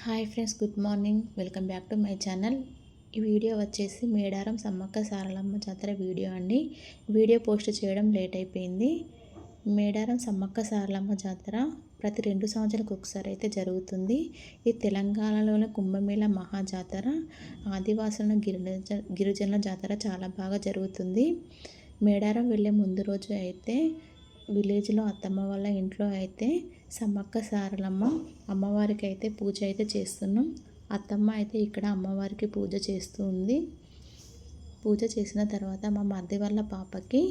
Hi friends, good morning. Welcome back to my channel. ఈ video వచ్చేసి మేడారం సమ్మక్క సారలమ్మ జాతర video అండి. వీడియో పోస్ట్ చేయడం లేట్ అయిపోయింది. మేడారం సమ్మక్క సారలమ్మ జాతర ప్రతి 2 సంవత్సరాలకు ఒకసారి అయితే జరుగుతుంది. ఇది తెలంగాణలోని కుంభమేళ మహాజాతర. ఆదివాసుల గిరిజనుల జాతర చాలా బాగా జరుగుతుంది. మేడారం వెళ్ళే ముందు రోజు అయితే విలేజ్లో అత్తమ్మ వాళ్ళ ఇంట్లో అయితే సమ్మక్క సారలమ్మ అమ్మవారికి అయితే పూజ అయితే చేస్తున్నాం. అత్తమ్మ అయితే ఇక్కడ అమ్మవారికి పూజ చేస్తూ ఉంది. పూజ చేసిన తర్వాత మా మరిది వాళ్ళ పాపకి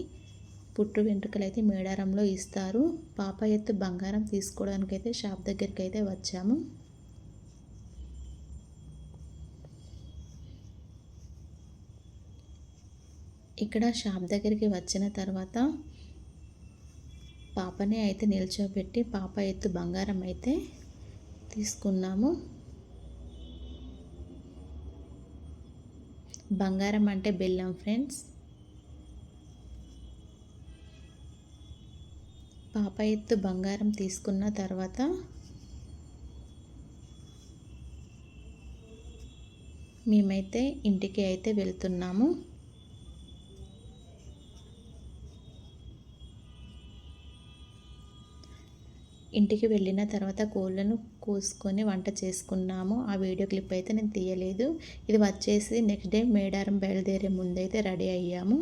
పుట్టు వెంట్రుకలు అయితే మేడారంలో ఇస్తారు. పాప ఎత్తు బంగారం తీసుకోవడానికి అయితే షాప్ దగ్గరికి అయితే వచ్చాము. ఇక్కడ షాప్ దగ్గరికి వచ్చిన తర్వాత పాపని అయితే నిల్చోబెట్టి పాప ఎత్తు బంగారం అయితే తీసుకున్నాము. బంగారం అంటే బెల్లం ఫ్రెండ్స్. పాప ఎత్తు బంగారం తీసుకున్న తర్వాత మేమైతే ఇంటికి అయితే వెళ్తున్నాము. ఇంటికి వెళ్ళిన తర్వాత కోళ్ళను కోసుకొని వంట చేసుకున్నాము. ఆ వీడియో క్లిప్ అయితే నేను తీయలేదు. ఇది వచ్చేసి నెక్స్ట్ డే మేడారం బయలుదేరే ముందైతే రెడీ అయ్యాము.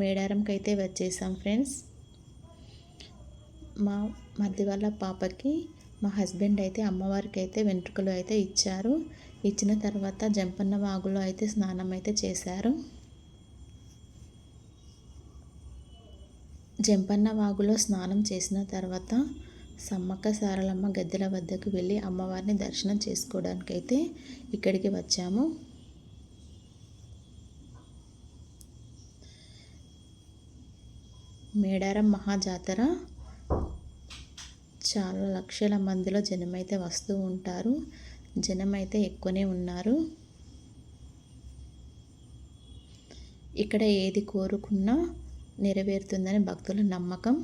మేడారంకి అయితే వచ్చేసాం ఫ్రెండ్స్. మా మరిది వాళ్ళ పాపకి మా హస్బెండ్ అయితే అమ్మవారికి అయితే వెంట్రుకలు అయితే ఇచ్చారు. ఇచ్చిన తర్వాత జంపన్న వాగులో అయితే స్నానం అయితే చేశారు. జంపన్న వాగులో స్నానం చేసిన తర్వాత సమ్మక్క సారలమ్మ గద్దెల వద్దకు వెళ్ళి అమ్మవారిని దర్శనం చేసుకోవడానికైతే ఇక్కడికి వచ్చాము. మేడారం మహాజాతర చాలా లక్షల మందిలో జనమైతే వస్తూ ఉంటారు. జనమైతే ఎక్కువనే ఉన్నారు. ఇక్కడ ఏది కోరుకున్నా నెరవేరుతుందని భక్తుల నమ్మకం.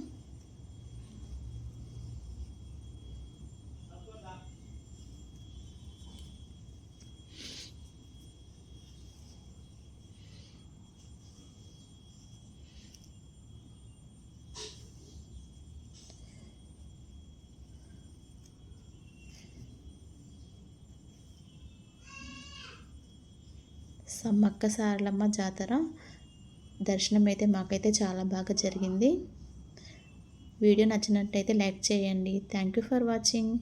సమ్మక్క సారలమ్మ జాతర దర్శనం అయితే మాకైతే చాలా బాగా జరిగింది. వీడియో నచ్చినట్టయితే లైక్ చేయండి. Thank you for watching.